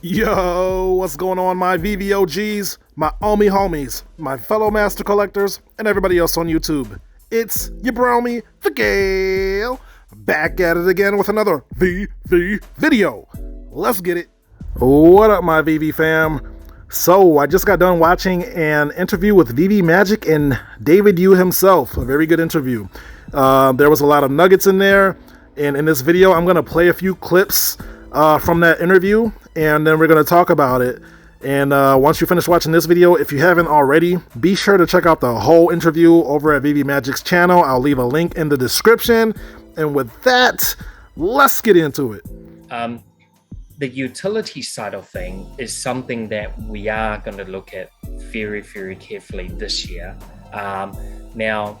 Yo, what's going on, my VVOGs, my Omi homies, my fellow master collectors, and everybody else on YouTube? It's your bromie, the Gale, back at it again with another VV video. Let's get it. What up, my VV fam? So, I just got done watching an interview with VV Magic and David Yu himself. A very good interview. There was a lot of nuggets in there, and in this video, I'm going to play a few clips from that interview, and then we're going to talk about it. And once you finish watching this video, if you haven't already, be sure to check out the whole interview over at Veve Magic's channel. I'll leave a link in the description. And with that, let's get into it. The utility side of things is something that we are going to look at very, very carefully this year. Now,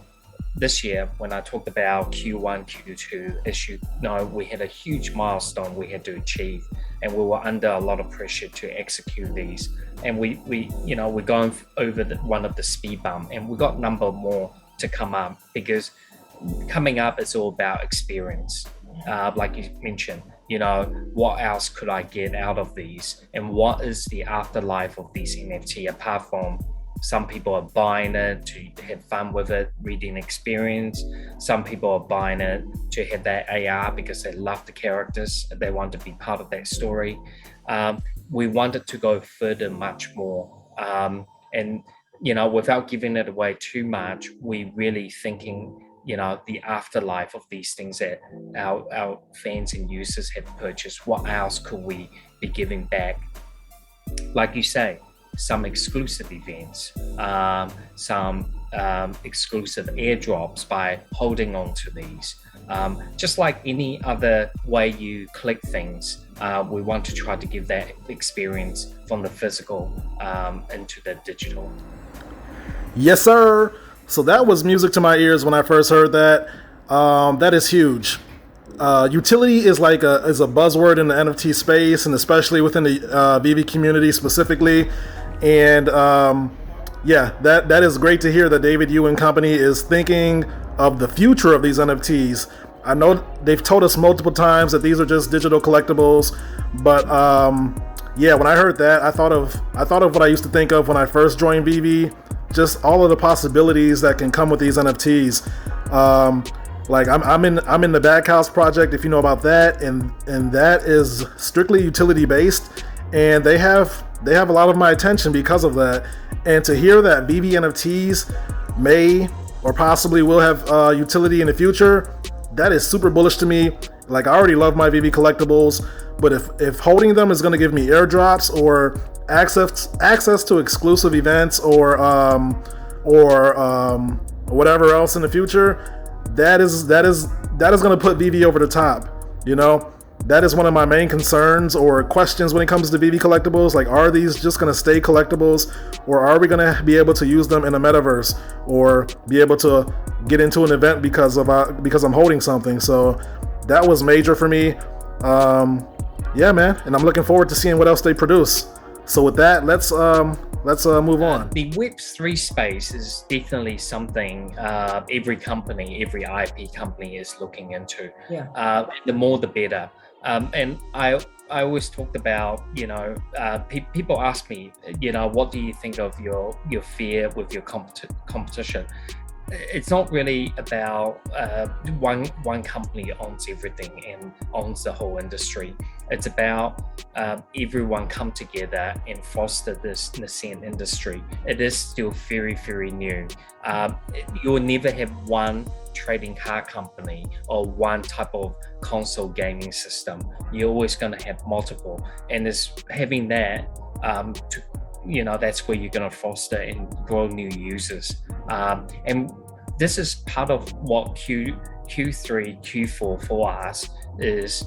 this year, when I talked about Q1, Q2, as you know, we had a huge milestone we had to achieve, and we were under a lot of pressure to execute these. And we're going over one of the speed bump, and we got a number more to come up, because coming up is all about experience. Like you mentioned, what else could I get out of these, and what is the afterlife of these NFT apart from some people are buying it to have fun with it, reading experience. Some people are buying it to have that AR because they love the characters. They want to be part of that story. We wanted to go further much more. And without giving it away too much, we really thinking, the afterlife of these things that our fans and users have purchased. What else could we be giving back? Like you say, some exclusive events, some exclusive airdrops by holding on to these. Just like any other way you click things, we want to try to give that experience from the physical into the digital. Yes, sir. So that was music to my ears when I first heard that. That is huge. Utility is a buzzword in the NFT space, and especially within the Veve community specifically. And that is great to hear that David Yu and company is thinking of the future of these NFTs. I know they've told us multiple times that these are just digital collectibles, but when I heard that, I thought of what I used to think of when I first joined Veve, just all of the possibilities that can come with these NFTs. I'm in the Backhouse project, if you know about that, and that is strictly utility based, and they have a lot of my attention because of that. And to hear that Veve NFTs may or possibly will have utility in the future, that is super bullish to me. Like, I already love my Veve collectibles, but if holding them is going to give me airdrops or access to exclusive events or whatever else in the future, that is going to put Veve over the top. That is one of my main concerns or questions when it comes to Veve collectibles. Like, are these just going to stay collectibles, or are we going to be able to use them in a metaverse or be able to get into an event because I'm holding something? So that was major for me. Man, and I'm looking forward to seeing what else they produce. So with that, let's move on. The Web3 space is definitely something every IP company is looking into. The more the better. And I always talked about, people ask me, what do you think of your fear with your competition? It's not really about one company owns everything and owns the whole industry. It's about everyone come together and foster this nascent industry. It is still very, very new. You'll never have one trading card company or one type of console gaming system. You're always going to have multiple, and it's having that that's where you're going to foster and grow new users. And this is part of what Q3, Q4 for us is.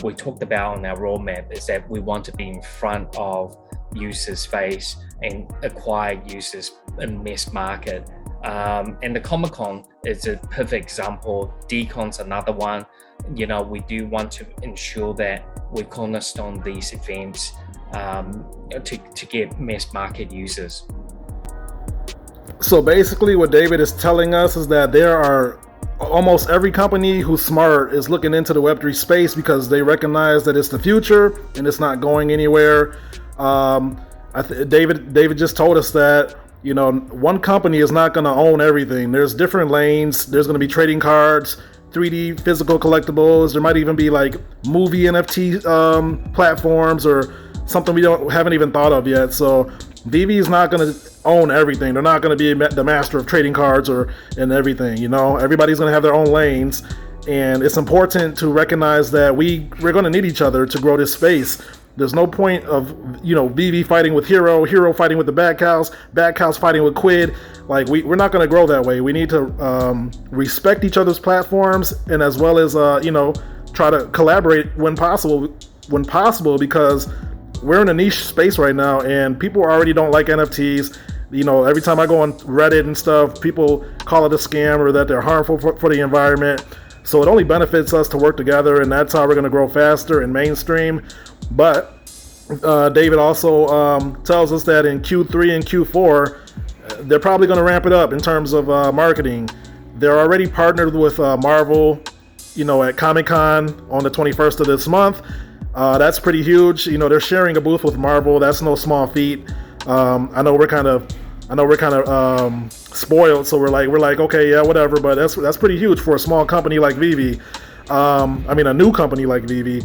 We talked about on our roadmap is that we want to be in front of users' face and acquire users in mass market. And the Comic-Con is a perfect example. Decon's another one. We do want to ensure that we cornerstone these events to get mass market users. So basically what David is telling us is that there are almost every company who's smart is looking into the Web3 space because they recognize that it's the future and it's not going anywhere. David just told us that, you know, one company is not going to own everything. There's different lanes. There's going to be trading cards, 3D physical collectibles. There might even be like movie NFT platforms or something we haven't even thought of yet. So Veve is not going to own everything. They're not going to be the master of trading cards and everything. You know, everybody's going to have their own lanes, and it's important to recognize that we're going to need each other to grow this space. There's no point of, you know, Veve fighting with Hero fighting with the Back House fighting with Quid. Like, we're not going to grow that way. We need to respect each other's platforms, and as well as you know, try to collaborate when possible, because we're in a niche space right now, and people already don't like NFTs. You know, every time I go on Reddit and stuff, people call it a scam or that they're harmful for the environment. So it only benefits us to work together, and that's how we're going to grow faster and mainstream. But David also tells us that in Q3 and Q4, they're probably going to ramp it up in terms of marketing. They're already partnered with Marvel, you know, at Comic-Con on the 21st of this month. That's pretty huge. You know, they're sharing a booth with Marvel. That's no small feat. I know we're kind of spoiled, so we're like, okay, yeah, whatever. But that's pretty huge for a small company like Veve. I mean, a new company like Veve.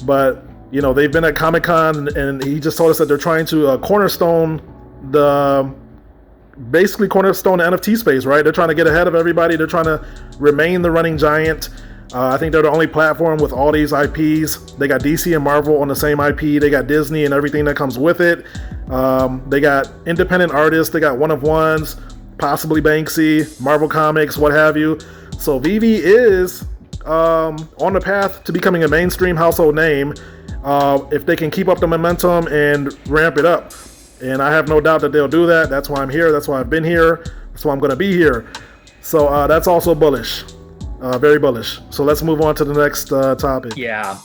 But you know, they've been at Comic-Con, and he just told us that they're trying to cornerstone the NFT space, right? They're trying to get ahead of everybody. They're trying to remain the running giant. I think they're the only platform with all these IPs. They got DC and Marvel on the same IP. They got Disney and everything that comes with it. They got independent artists. They got one-of-ones, possibly Banksy, Marvel Comics, what have you. So Veve is on the path to becoming a mainstream household name if they can keep up the momentum and ramp it up. And I have no doubt that they'll do that. That's why I'm here. That's why I've been here. That's why I'm going to be here. So that's also bullish. Very bullish. So let's move on to the next topic. Yeah,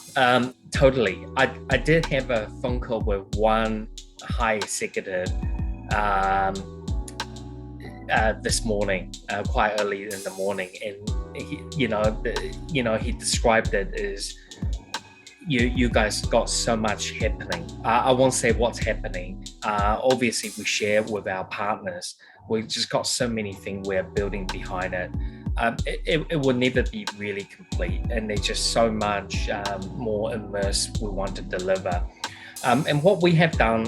totally. I did have a phone call with one high executive this morning, quite early in the morning, and he described it as you guys got so much happening. I won't say what's happening. Obviously, we share with our partners. We've just got so many things we're building behind it. It will never be really complete, and there's just so much more immersed we want to deliver. And what we have done,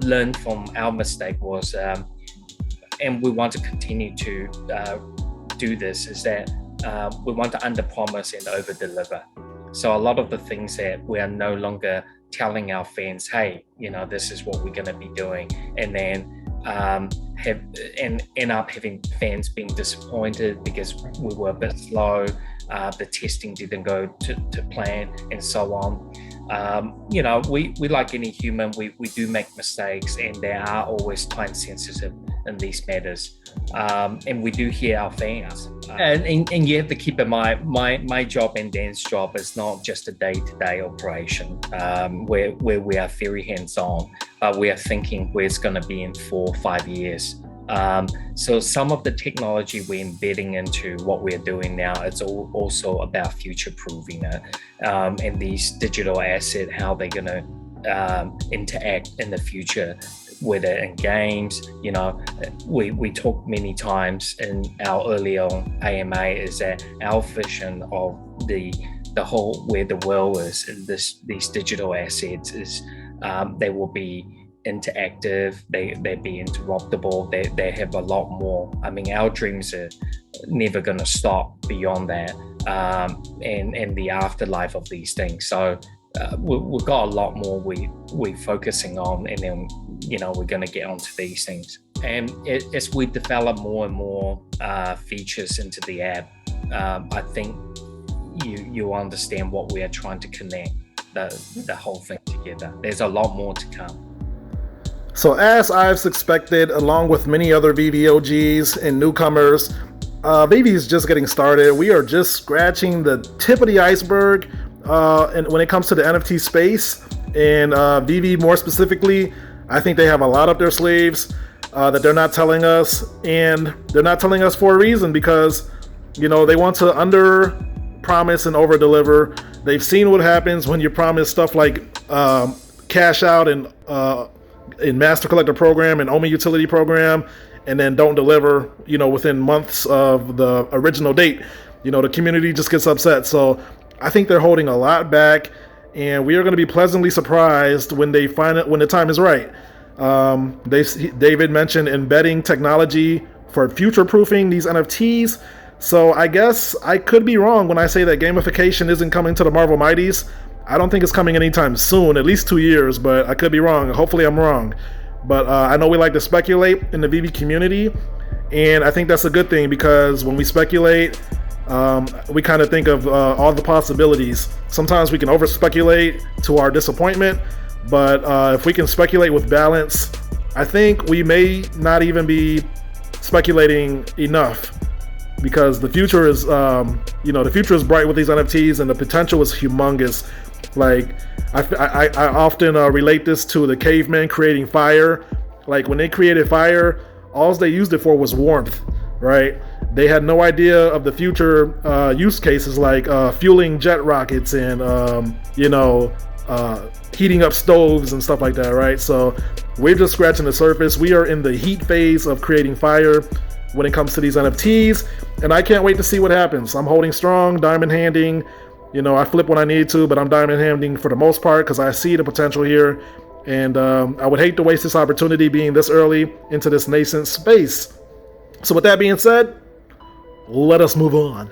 learned from our mistake was, and we want to continue to do this, is that we want to under-promise and over-deliver. So a lot of the things that we are no longer telling our fans, hey, you know, this is what we're going to be doing, and then end up having fans being disappointed because we were a bit slow, the testing didn't go to plan, and so on. You know, we like any human, we do make mistakes, and they are always time sensitive in these matters. And we do hear our fans. And you have to keep in mind, my job and Dan's job is not just a day-to-day operation where we are very hands-on, but we are thinking where it's going to be in 4 or 5 years. So some of the technology we're embedding into what we're doing now, it's also about future-proofing it. And these digital assets, how they're going to interact in the future, whether in games. You know, we talked many times in our earlier AMA is that our vision of the whole where the world is in these digital assets is they will be interactive, they be interruptible, they have a lot more. I mean, our dreams are never going to stop beyond that, and the afterlife of these things. So we've got a lot more we're focusing on, and then, you know, we're going to get onto these things. And as we develop more and more features into the app, I think you understand what we are trying to connect the whole thing together. There's a lot more to come. So as I've suspected, along with many other Veve OGs and newcomers, Veve is just getting started. We are just scratching the tip of the iceberg and when it comes to the NFT space. And Veve more specifically, I think they have a lot up their sleeves that they're not telling us. And they're not telling us for a reason, because They want to under promise and over deliver. They've seen what happens when you promise stuff like cash out in Master Collector program and Omi utility program, and then don't deliver, within months of the original date. The community just gets upset. So I think they're holding a lot back, and we are going to be pleasantly surprised when they find it, when the time is right. David mentioned embedding technology for future-proofing these NFTs. So I guess I could be wrong when I say that gamification isn't coming to the Marvel Mighties. I don't think it's coming anytime soon, at least 2 years, but I could be wrong. Hopefully I'm wrong. But I know we like to speculate in the Veve community, and I think that's a good thing, because when we speculate, we kind of think of all the possibilities. Sometimes we can over-speculate to our disappointment, but if we can speculate with balance, I think we may not even be speculating enough, because the future is, the future is bright with these NFTs, and the potential is humongous. Like, I often relate this to the cavemen creating fire. Like, when they created fire, all they used it for was warmth, right? They had no idea of the future use cases, like fueling jet rockets and, heating up stoves and stuff like that, right? So we're just scratching the surface. We are in the heat phase of creating fire when it comes to these NFTs, and I can't wait to see what happens. I'm holding strong, diamond handing. I flip when I need to, but I'm diamond handing for the most part, because I see the potential here, and I would hate to waste this opportunity being this early into this nascent space. So with that being said, let us move on.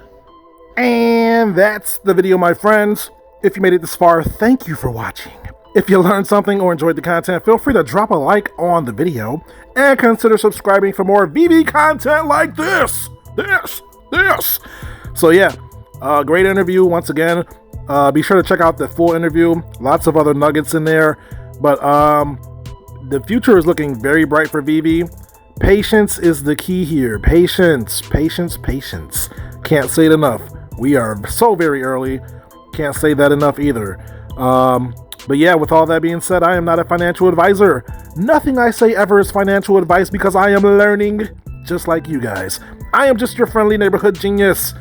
And that's the video, my friends. If you made it this far, thank you for watching. If you learned something or enjoyed the content, feel free to drop a like on the video and consider subscribing for more Veve content like this. So yeah, great interview once again. Be sure to check out the full interview. Lots of other nuggets in there. But the future is looking very bright for Veve. Patience is the key here. Patience. Can't say it enough. We are so very early. Can't say that enough either. But yeah, with all that being said, I am not a financial advisor. Nothing I say ever is financial advice, because I am learning just like you guys. I am just your friendly neighborhood genius.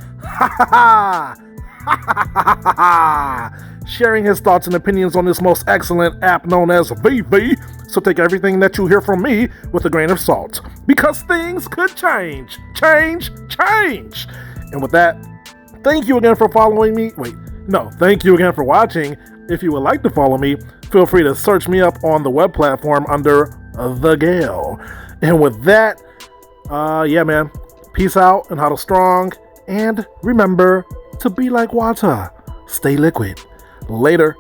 Sharing his thoughts and opinions on this most excellent app known as Veve. So take everything that you hear from me with a grain of salt, because things could change. And with that, thank you again for following me. Thank you again for watching. If you would like to follow me, feel free to search me up on the web platform under The Gale. And with that, yeah, man, peace out and huddle strong. And remember to be like water. Stay liquid. Later.